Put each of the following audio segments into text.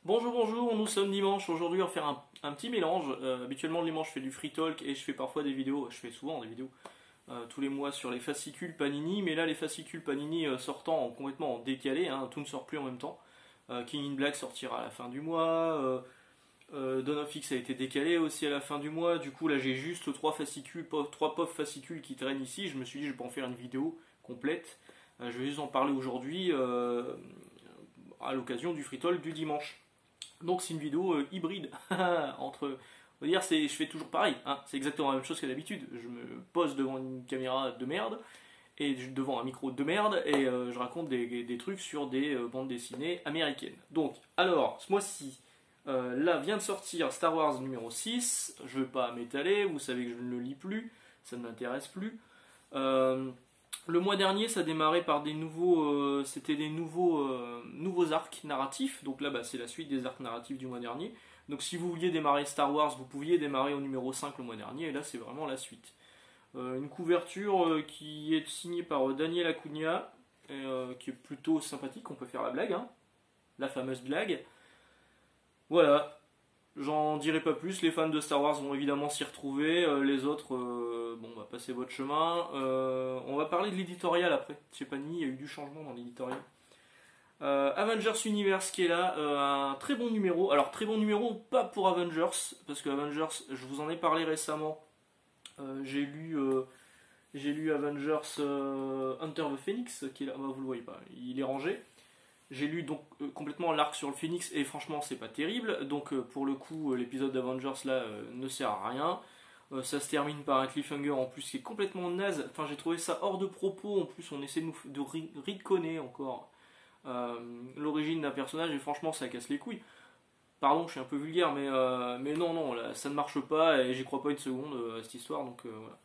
Bonjour, bonjour, nous sommes dimanche. Aujourd'hui, on va faire un petit mélange. Habituellement, le dimanche, je fais du free talk et je fais parfois des vidéos. Je fais souvent des vidéos tous les mois sur les fascicules Panini. Mais là, les fascicules Panini sortant complètement en décalé, hein, tout ne sort plus en même temps. King in Black sortira à la fin du mois. Dawn of X a été décalé aussi à la fin du mois. Du coup, là, j'ai juste trois fascicules, trois pauvres fascicules qui traînent ici. Je me suis dit, je vais pas en faire une vidéo complète. Je vais juste en parler aujourd'hui à l'occasion du free talk du dimanche. Donc c'est une vidéo hybride entre, on va dire, je fais toujours pareil, hein. C'est exactement la même chose qu'à d'habitude. Je me pose devant une caméra de merde et devant un micro de merde et je raconte des trucs sur des bandes dessinées américaines. Donc, alors, ce mois-ci, là vient de sortir Star Wars numéro 6. Je ne vais pas m'étaler, vous savez que je ne le lis plus, ça ne m'intéresse plus. Le mois dernier, ça démarrait par c'était des nouveaux arcs narratifs. Donc là, c'est la suite des arcs narratifs du mois dernier. Donc si vous vouliez démarrer Star Wars, vous pouviez démarrer au numéro 5 le mois dernier. Et là, c'est vraiment la suite. Une couverture qui est signée par Daniel Acuna, qui est plutôt sympathique. On peut faire la blague, hein, la fameuse blague. Voilà. J'en dirai pas plus, les fans de Star Wars vont évidemment s'y retrouver, les autres, passez votre chemin. On va parler de l'éditorial après, chez Panini, il y a eu du changement dans l'éditorial. Avengers Universe qui est là, un très bon numéro. Alors très bon numéro, pas pour Avengers, parce que Avengers, je vous en ai parlé récemment. J'ai lu Avengers Hunter the Phoenix, qui est là, vous le voyez pas, il est rangé. J'ai lu donc complètement l'arc sur le Phoenix et franchement c'est pas terrible. Donc pour le coup l'épisode d'Avengers là ne sert à rien. Ça se termine par un cliffhanger en plus qui est complètement naze. Enfin j'ai trouvé ça hors de propos. En plus on essaie de retconner encore l'origine d'un personnage et franchement ça casse les couilles. Pardon, je suis un peu vulgaire mais non là, ça ne marche pas et j'y crois pas une seconde à cette histoire donc voilà.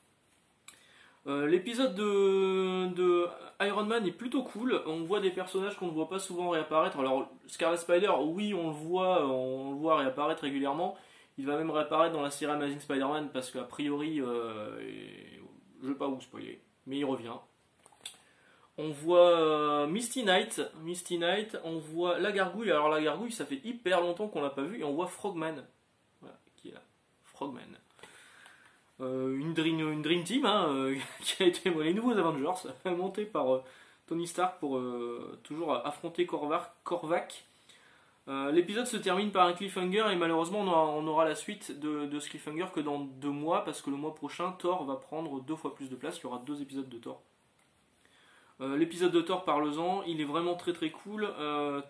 L'épisode de Iron Man est plutôt cool. On voit des personnages qu'on ne voit pas souvent réapparaître. Alors Scarlet Spider, oui, on le voit réapparaître régulièrement. Il va même réapparaître dans la série Amazing Spider-Man parce qu'a priori, je ne vais pas vous spoiler, mais il revient. On voit Misty Knight, on voit la gargouille. Alors la gargouille, ça fait hyper longtemps qu'on l'a pas vu et on voit Frogman, voilà, qui est là, Frogman. Une dream Team hein, qui a été les nouveaux Avengers montés par Tony Stark pour toujours affronter Korvac. L'épisode se termine par un cliffhanger et malheureusement on aura la suite de ce cliffhanger que dans 2 mois parce que le mois prochain Thor va prendre 2 fois plus de place, il y aura 2 épisodes de Thor. L'épisode de Thor, parle-en, il est vraiment très très cool,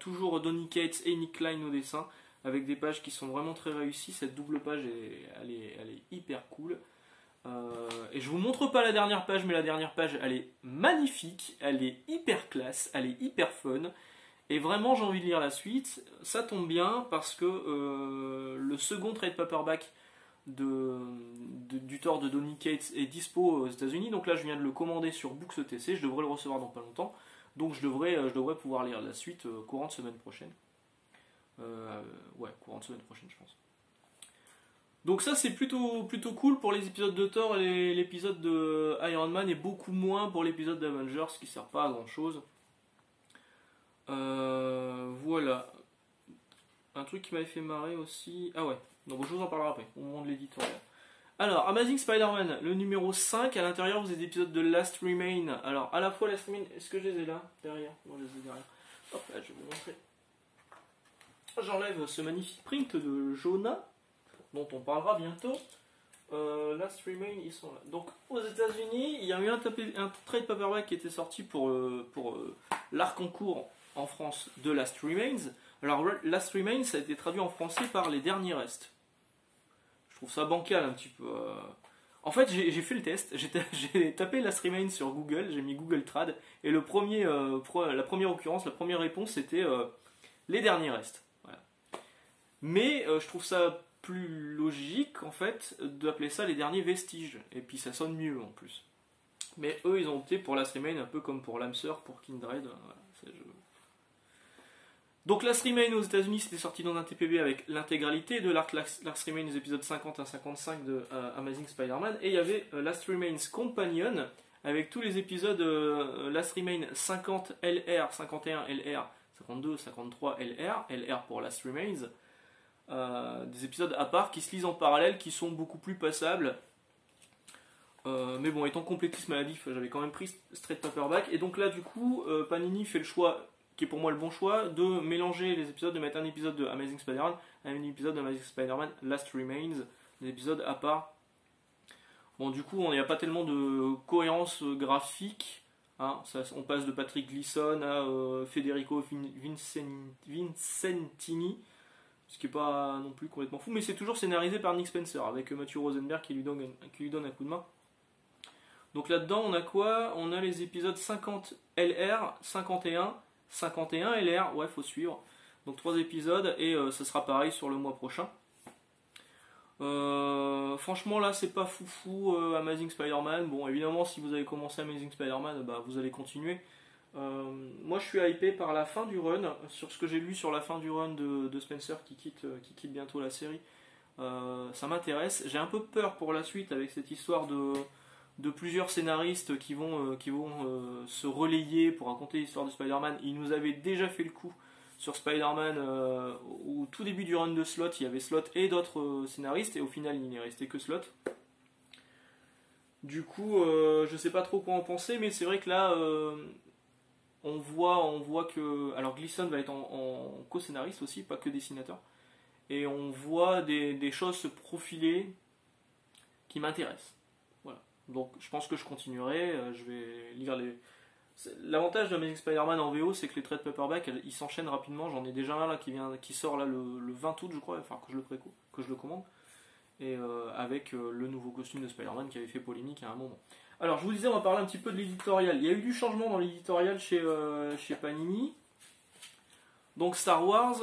toujours Donny Cates et Nick Klein au dessin avec des pages qui sont vraiment très réussies. Cette double page elle est hyper cool. Et je vous montre pas la dernière page, mais la dernière page elle est magnifique, elle est hyper classe, elle est hyper fun. Et vraiment j'ai envie de lire la suite. Ça tombe bien parce que le second trade paperback du Thor de Donny Cates est dispo aux États-Unis. Donc là je viens de le commander sur Books ETC, je devrais le recevoir dans pas longtemps. Donc je devrais pouvoir lire la suite courant de semaine prochaine. Courant de semaine prochaine je pense. Donc ça c'est plutôt cool pour les épisodes de Thor et l'épisode de Iron Man et beaucoup moins pour l'épisode d'Avengers qui sert pas à grand chose. Voilà. Un truc qui m'avait fait marrer aussi. Ah ouais, donc je vous en parlerai après au moment de l'éditorial. Alors, Amazing Spider-Man, le numéro 5, à l'intérieur vous avez des épisodes de Last Remain. Alors à la fois Last Remain, est-ce que je les ai là derrière? Moi je les ai derrière. Hop là je vais vous montrer. J'enlève ce magnifique print de Jonah dont on parlera bientôt. Last Remain, ils sont là. Donc aux États-Unis, il y a eu un trade paperback qui était sorti pour l'arc en cours en France de Last Remains. Alors Last Remains, ça a été traduit en français par Les Derniers Restes. Je trouve ça bancal un petit peu. En fait, j'ai fait le test. J'ai tapé Last Remains sur Google, j'ai mis Google Trad et la première occurrence, la première réponse, c'était Les Derniers Restes. Voilà. Mais je trouve ça plus logique en fait d'appeler ça les derniers vestiges et puis ça sonne mieux en plus, mais eux ils ont opté pour Last Remain un peu comme pour Lamser pour Kindred, voilà, donc Last Remain aux États-Unis c'était sorti dans un TPB avec l'intégralité de l'arc Last Remain des épisodes 50 à 55 de Amazing Spider-Man et il y avait Last Remains Companion avec tous les épisodes Last Remain 50 LR 51 LR, ça 52, 53, LR pour Last Remains, des épisodes à part qui se lisent en parallèle, qui sont beaucoup plus passables. Mais bon, étant complétiste maladif, j'avais quand même pris Straight Paperback, et donc là du coup, Panini fait le choix, qui est pour moi le bon choix, de mélanger les épisodes, de mettre un épisode de Amazing Spider-Man, un épisode de Amazing Spider-Man Last Remains, des épisodes à part. Bon, du coup, il n'y a pas tellement de cohérence graphique. Hein, on passe de Patrick Gleason à Federico Vincentini, ce qui n'est pas non plus complètement fou, mais c'est toujours scénarisé par Nick Spencer, avec Matthew Rosenberg qui lui donne un coup de main. Donc là-dedans, on a quoi? On a les épisodes 50 LR, 51, 51 LR, ouais, faut suivre. Donc 3 épisodes, et ça sera pareil sur le mois prochain. Franchement là c'est pas foufou Amazing Spider-Man. Bon évidemment si vous avez commencé Amazing Spider-Man bah, vous allez continuer. Moi je suis hypé par la fin du run, sur ce que j'ai lu sur la fin du run de Spencer qui quitte bientôt la série. Ça m'intéresse. J'ai un peu peur pour la suite avec cette histoire de plusieurs scénaristes qui vont se relayer pour raconter l'histoire de Spider-Man. Ils nous avaient déjà fait le coup sur Spider-Man, au tout début du run de Slott, il y avait Slott et d'autres scénaristes, et au final il n'est resté que Slott. Du coup, je sais pas trop quoi en penser, mais c'est vrai que là, on voit que. Alors Gleason va être en co-scénariste aussi, pas que dessinateur, et on voit des choses se profiler qui m'intéressent. Voilà. Donc je pense que je continuerai, je vais lire les. L'avantage de Amazing Spider-Man en VO, c'est que les trades paperback, ils s'enchaînent rapidement. J'en ai déjà un là qui sort là le 20 août, je crois, enfin que je le commande, et avec le nouveau costume de Spider-Man qui avait fait polémique à un moment. Alors, je vous disais, on va parler un petit peu de l'éditorial. Il y a eu du changement dans l'éditorial chez Panini. Donc Star Wars,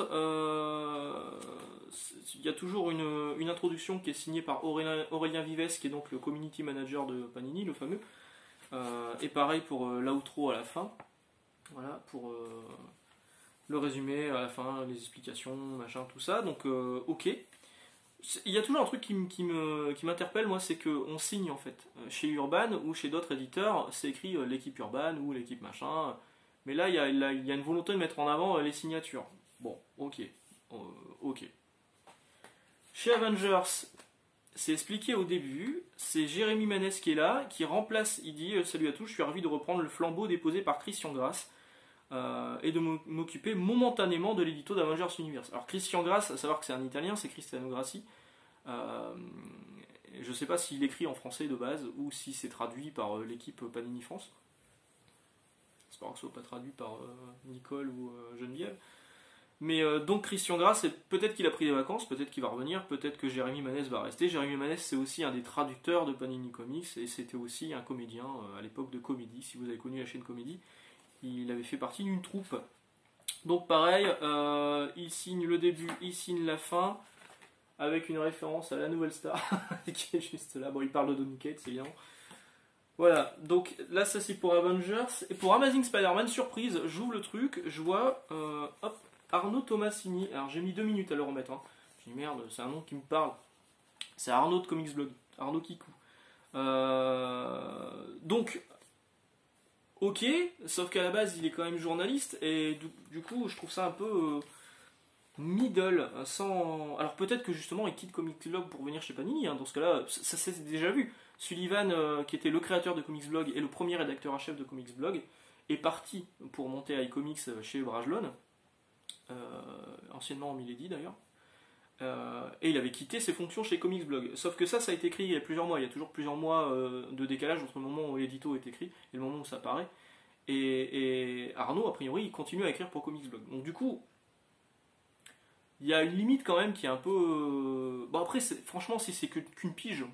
il y a toujours une introduction qui est signée par Aurélien Vives, qui est donc le community manager de Panini, le fameux. Et pareil pour l'outro à la fin. Voilà, pour le résumé à la fin, les explications, machin, tout ça. Donc, ok. Il y a toujours un truc qui m'interpelle, moi, c'est qu'on signe en fait. Chez Urban ou chez d'autres éditeurs, c'est écrit l'équipe Urban ou l'équipe machin. Mais là, il y a une volonté de mettre en avant les signatures. Bon, ok. Ok. Chez Avengers, c'est expliqué au début, c'est Jérémy Manès qui est là, qui remplace, il dit salut à tous, je suis ravi de reprendre le flambeau déposé par Christian Grasse et de m'occuper momentanément de l'édito d'Avengers Universe. Alors Christian Grasse, à savoir que c'est un italien, c'est Cristiano Grassi. Je ne sais pas s'il écrit en français de base ou si c'est traduit par l'équipe Panini France. J'espère que ce soit pas traduit par Nicole ou Geneviève. Mais donc Christian Grasse, peut-être qu'il a pris des vacances, peut-être qu'il va revenir, peut-être que Jérémy Manès va rester. Jérémy Manès, c'est aussi un des traducteurs de Panini Comics, et c'était aussi un comédien à l'époque de Comédie. Si vous avez connu la chaîne Comédie, il avait fait partie d'une troupe. Donc pareil, il signe le début, il signe la fin, avec une référence à la nouvelle star, qui est juste là. Bon, il parle de Donny Cates, c'est bien. Voilà, donc là ça c'est pour Avengers. Et pour Amazing Spider-Man, surprise, j'ouvre le truc, je vois, hop, Arnaud Tomasini. Alors j'ai mis 2 minutes à le remettre. Hein. J'ai dit merde, c'est un nom qui me parle. C'est Arnaud de Comics Blog. Arnaud Kikou. Donc, ok, sauf qu'à la base il est quand même journaliste. Et du coup, je trouve ça un peu middle. Sans... Alors peut-être que justement il quitte Comics Blog pour venir chez Panini. Hein. Dans ce cas-là, ça s'est déjà vu. Sullivan, qui était le créateur de Comics Blog et le premier rédacteur en chef de Comics Blog, est parti pour monter à iComics chez Brajlon. Anciennement en Milady d'ailleurs, et il avait quitté ses fonctions chez Comics Blog. Sauf que ça a été écrit il y a plusieurs mois. Il y a toujours plusieurs mois de décalage entre le moment où l'édito est écrit et le moment où ça paraît. Et Arnaud, a priori, il continue à écrire pour Comics Blog. Donc du coup, il y a une limite quand même qui est un peu. Bon après, franchement, si c'est qu'une pige,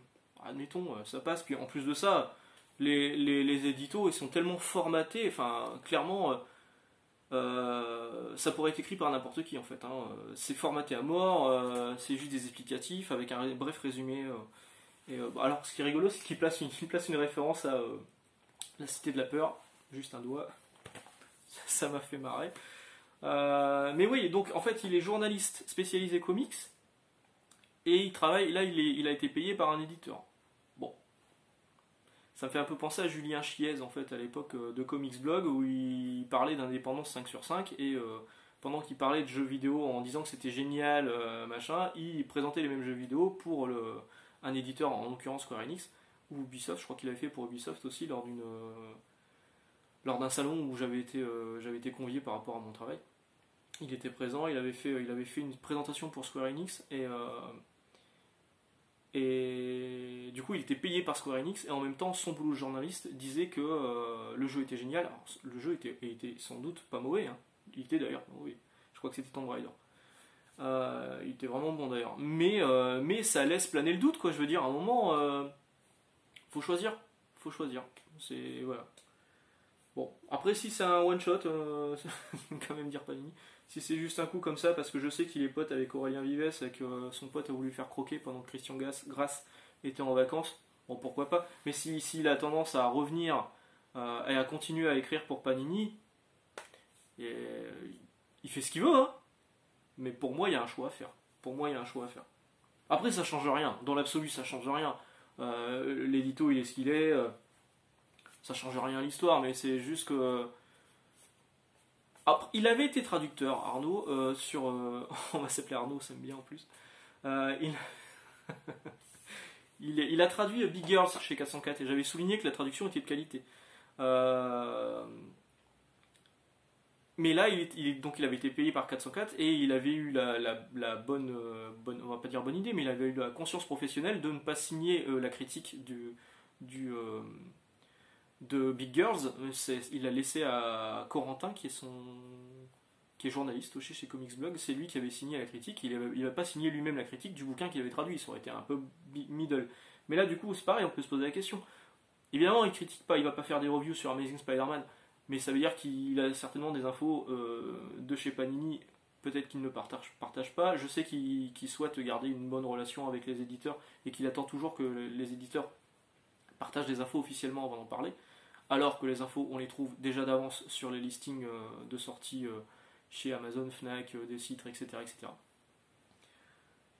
admettons, ça passe. Puis en plus de ça, les éditos, ils sont tellement formatés. Enfin, clairement. Ça pourrait être écrit par n'importe qui en fait. Hein. C'est formaté à mort, c'est juste des explicatifs avec un bref résumé. Alors ce qui est rigolo, c'est qu'il place une référence à la Cité de la Peur, juste un doigt. Ça m'a fait marrer. Mais oui, donc en fait il est journaliste spécialisé comics et il travaille, là il a été payé par un éditeur. Bon. Ça me fait un peu penser à Julien Chiez en fait à l'époque de Comics Blog où il parlait d'indépendance 5/5 et pendant qu'il parlait de jeux vidéo en disant que c'était génial, machin, il présentait les mêmes jeux vidéo pour un éditeur, en l'occurrence Square Enix, ou Ubisoft, je crois qu'il avait fait pour Ubisoft aussi lors d'un salon où j'avais été convié par rapport à mon travail. Il était présent, il avait fait une présentation pour Square Enix et du coup il était payé par Square Enix et en même temps son boulot de journaliste disait que le jeu était génial. Alors, le jeu était sans doute pas mauvais, hein. Il était d'ailleurs, oui, je crois que c'était Tomb Raider. Il était vraiment bon d'ailleurs. Mais ça laisse planer le doute, quoi. Je veux dire, à un moment, faut choisir. Faut choisir. C'est. Voilà. Bon, après, si c'est un one shot, ça veut quand même dire Panini. Si c'est juste un coup comme ça, parce que je sais qu'il est pote avec Aurélien Vives et que son pote a voulu faire croquer pendant que Christian Grasse était en vacances, bon, pourquoi pas. Mais s'il a tendance à revenir et à continuer à écrire pour Panini, et, il fait ce qu'il veut, hein. Mais pour moi, il y a un choix à faire. Pour moi, il y a un choix à faire. Après, ça change rien. Dans l'absolu, ça change rien. L'édito, il est ce qu'il est. Ça change rien à l'histoire, mais c'est juste que. Après, il avait été traducteur, Arnaud, sur. On va s'appeler Arnaud, ça me bien en plus. Il... il a traduit Big Girls chez 404 et j'avais souligné que la traduction était de qualité. Mais là, donc il avait été payé par 404 et il avait eu la bonne, on va pas dire bonne idée, mais il avait eu la conscience professionnelle de ne pas signer la critique de Big Girls. Il l'a laissé à Corentin, qui est journaliste aussi chez Comics Blog. C'est lui qui avait signé la critique. Il n'a pas signé lui-même la critique du bouquin qu'il avait traduit. Ça aurait été un peu middle. Mais là, du coup, c'est pareil, on peut se poser la question. Évidemment, il critique pas, il va pas faire des reviews sur Amazing Spider-Man. Mais ça veut dire qu'il a certainement des infos de chez Panini, peut-être qu'il ne partage pas. Je sais qu'il souhaite garder une bonne relation avec les éditeurs et qu'il attend toujours que les éditeurs partagent des infos officiellement avant d'en parler. Alors que les infos, on les trouve déjà d'avance sur les listings de sortie chez Amazon, Fnac, Décitre, etc., etc.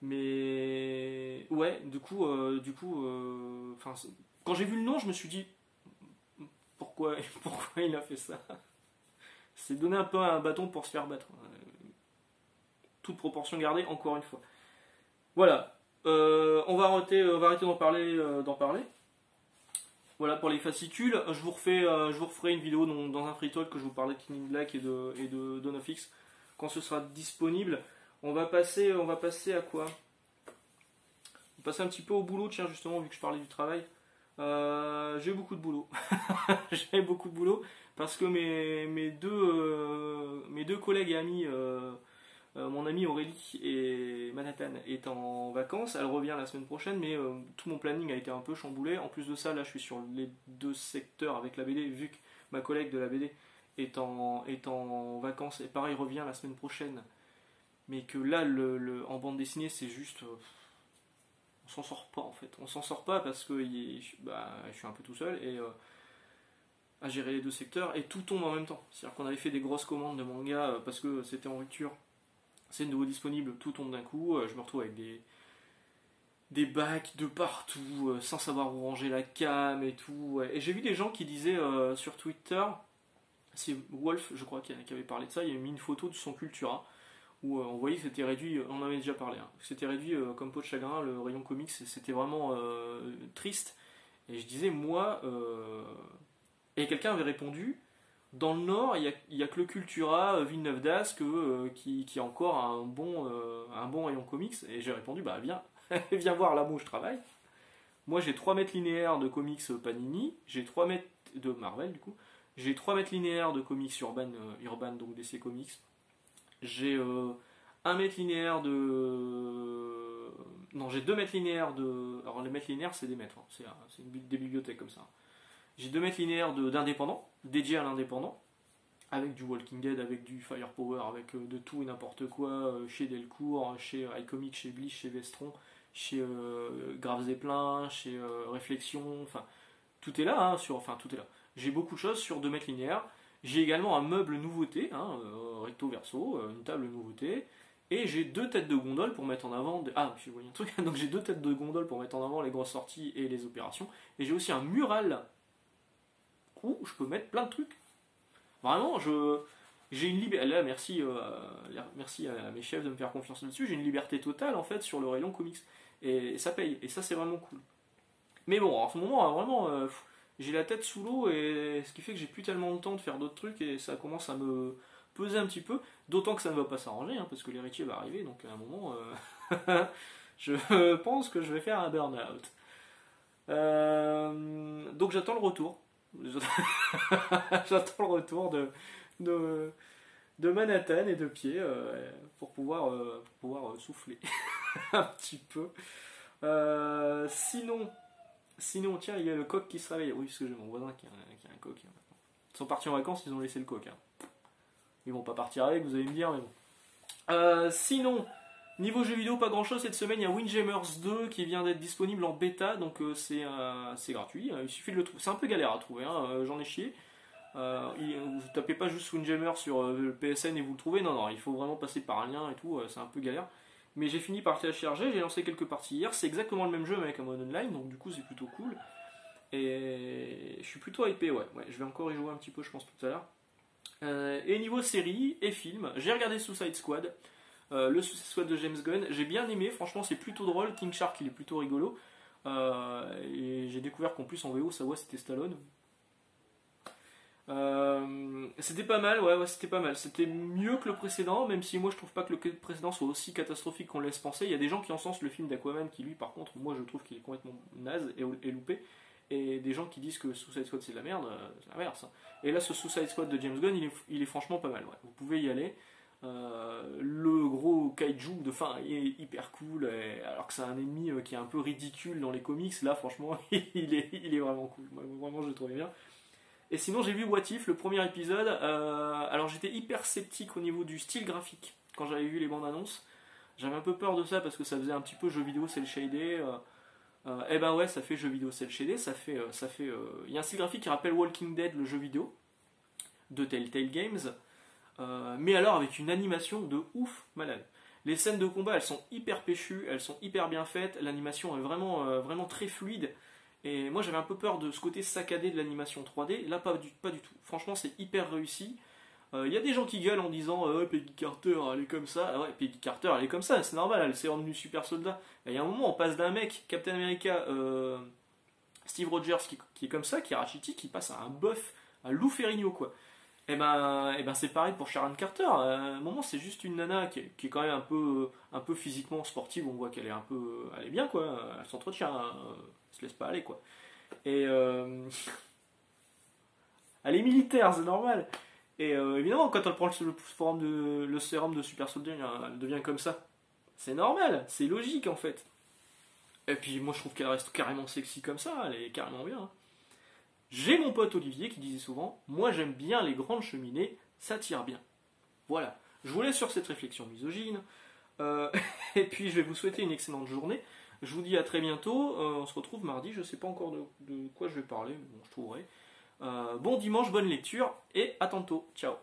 Mais ouais, du coup, quand j'ai vu le nom, je me suis dit pourquoi il a fait ça. C'est donner un peu un bâton pour se faire battre. Toute proportion gardée, encore une fois. Voilà. On va arrêter d'en parler. Voilà pour les fascicules. Je vous referai une vidéo dans un free talk que je vous parlais de King Black et de Dawn of X quand ce sera disponible. On va passer à quoi? On va passer un petit peu au boulot, tiens, justement, vu que je parlais du travail. J'ai beaucoup de boulot. J'ai beaucoup de boulot parce que mes deux collègues et amis, mon amie Aurélie et Manhattan, est en vacances. Elle revient la semaine prochaine, mais tout mon planning a été un peu chamboulé. En plus de ça, là, je suis sur les deux secteurs avec la BD, vu que ma collègue de la BD est en vacances et pareil revient la semaine prochaine. Mais que là, en bande dessinée, c'est juste. On s'en sort pas en fait. On s'en sort pas parce que je suis un peu tout seul et à gérer les deux secteurs et tout tombe en même temps. C'est-à-dire qu'on avait fait des grosses commandes de manga parce que c'était en rupture. C'est de nouveau disponible, tout tombe d'un coup. Je me retrouve avec des bacs de partout, sans savoir où ranger la cam et tout. Ouais. Et j'ai vu des gens qui disaient sur Twitter, c'est Wolf, je crois, qui avait parlé de ça, il a mis une photo de son Cultura où on voyait que c'était réduit, on en avait déjà parlé, hein, c'était réduit comme peau de chagrin, le rayon comics, c'était vraiment triste. Et je disais, moi, et quelqu'un avait répondu, dans le Nord, il y a que le Cultura, Villeneuve d'Ascq, qui a encore un bon rayon comics. Et j'ai répondu, bah viens, viens voir là où je travaille. Moi j'ai 3 mètres linéaires de comics Panini, j'ai 3 mètres de Marvel du coup, j'ai 3 mètres linéaires de comics Urban donc DC Comics. J'ai 1 mètre linéaire de. Non, j'ai 2 mètres linéaires de. Alors, les mètres linéaires, c'est des mètres, hein. C'est des bibliothèques comme ça. J'ai 2 mètres linéaires d'indépendants, dédiés à l'indépendant, avec du Walking Dead, avec du Firepower, avec de tout et n'importe quoi, chez Delcourt, chez iComics, chez Bleach, chez Vestron, chez Graves et Plein, chez Réflexion, enfin, tout est là, hein, tout est là. J'ai beaucoup de choses sur 2 mètres linéaires. J'ai également un meuble nouveauté, hein, recto verso, une table nouveauté, et j'ai 2 têtes de gondole pour mettre en avant. Ah, je voyais un truc. Donc j'ai 2 têtes de gondole pour mettre en avant les grosses sorties et les opérations. Et j'ai aussi un mural où je peux mettre plein de trucs. Vraiment, j'ai une liberté. Là, merci à mes chefs de me faire confiance là-dessus. J'ai une liberté totale en fait sur le rayon comics. Et ça paye. Et ça, c'est vraiment cool. Mais bon, en ce moment, vraiment, j'ai la tête sous l'eau et ce qui fait que j'ai plus tellement de temps de faire d'autres trucs et ça commence à me peser un petit peu. D'autant que ça ne va pas s'arranger hein, parce que l'héritier va arriver. Donc à un moment, je pense que je vais faire un burn-out. Donc j'attends le retour. J'attends le retour de, de Manhattan et de pied pour pouvoir souffler un petit peu. Sinon, tiens, il y a le coq qui se réveille. Oui, parce que j'ai mon voisin qui a un coq. Ils sont partis en vacances, ils ont laissé le coq. Hein. Ils vont pas partir avec, vous allez me dire, mais bon. Sinon, niveau jeux vidéo, pas grand chose cette semaine. Il y a Windjammers 2 qui vient d'être disponible en bêta, donc c'est gratuit. Il suffit de le trouver. C'est un peu galère à trouver, hein, j'en ai chié. Vous tapez pas juste Windjammer sur le PSN et vous le trouvez, non, il faut vraiment passer par un lien et tout, c'est un peu galère. Mais j'ai fini par télécharger, j'ai lancé quelques parties hier, c'est exactement le même jeu mais avec un mode online, donc du coup c'est plutôt cool. Et je suis plutôt hypé, ouais, je vais encore y jouer un petit peu je pense tout à l'heure. Et niveau série et film, j'ai regardé Suicide Squad, le Suicide Squad de James Gunn, j'ai bien aimé, franchement c'est plutôt drôle, King Shark il est plutôt rigolo. Et j'ai découvert qu'en plus en VO sa voix c'était Stallone. C'était pas mal, ouais, c'était pas mal. C'était mieux que le précédent, même si moi je trouve pas que le précédent soit aussi catastrophique qu'on laisse penser. Il y a des gens qui encensent le film d'Aquaman qui, lui, par contre, moi je trouve qu'il est complètement naze et loupé. Et des gens qui disent que Suicide Squad c'est de la merde, c'est l'inverse. Et là, ce Suicide Squad de James Gunn, il est franchement pas mal, ouais. Vous pouvez y aller. Le gros kaiju de fin est hyper cool, alors que c'est un ennemi qui est un peu ridicule dans les comics. Là, franchement, il est vraiment cool. Moi, vraiment, je le trouvais bien. Et sinon, j'ai vu What If, le premier épisode. Alors, j'étais hyper sceptique au niveau du style graphique quand j'avais vu les bandes annonces. J'avais un peu peur de ça parce que ça faisait un petit peu jeu vidéo cel shaded. Et ben ouais, ça fait jeu vidéo cel shaded. Il y a un style graphique qui rappelle Walking Dead, le jeu vidéo de Telltale Games. Mais alors avec une animation de ouf malade. Les scènes de combat, elles sont hyper péchues, elles sont hyper bien faites. L'animation est vraiment très fluide. Et moi j'avais un peu peur de ce côté saccadé de l'animation 3D, là pas du tout. Franchement c'est hyper réussi. Il y a des gens qui gueulent en disant Peggy Carter elle est comme ça. Ah ouais, Peggy Carter elle est comme ça, c'est normal, elle s'est rendue super soldat. Il y a un moment on passe d'un mec, Captain America, Steve Rogers qui est comme ça, qui est rachitique, qui passe à un boeuf, à Lou Ferrigno quoi. Et ben c'est pareil pour Sharon Carter. À un moment c'est juste une nana qui est quand même un peu physiquement sportive, on voit qu'elle est elle est bien quoi, elle s'entretient. Elle se laisse pas aller quoi. Et elle est militaire, c'est normal. Et évidemment, quand elle prend le sérum de super soldat, elle devient comme ça. C'est normal, c'est logique en fait. Et puis moi je trouve qu'elle reste carrément sexy comme ça, elle est carrément bien. Hein. J'ai mon pote Olivier qui disait souvent, moi j'aime bien les grandes cheminées, ça tire bien. Voilà, je vous laisse sur cette réflexion misogyne. Et puis je vais vous souhaiter une excellente journée. Je vous dis à très bientôt, on se retrouve mardi, je sais pas encore de quoi je vais parler, mais bon, je trouverai. Bon dimanche, bonne lecture, et à tantôt, ciao.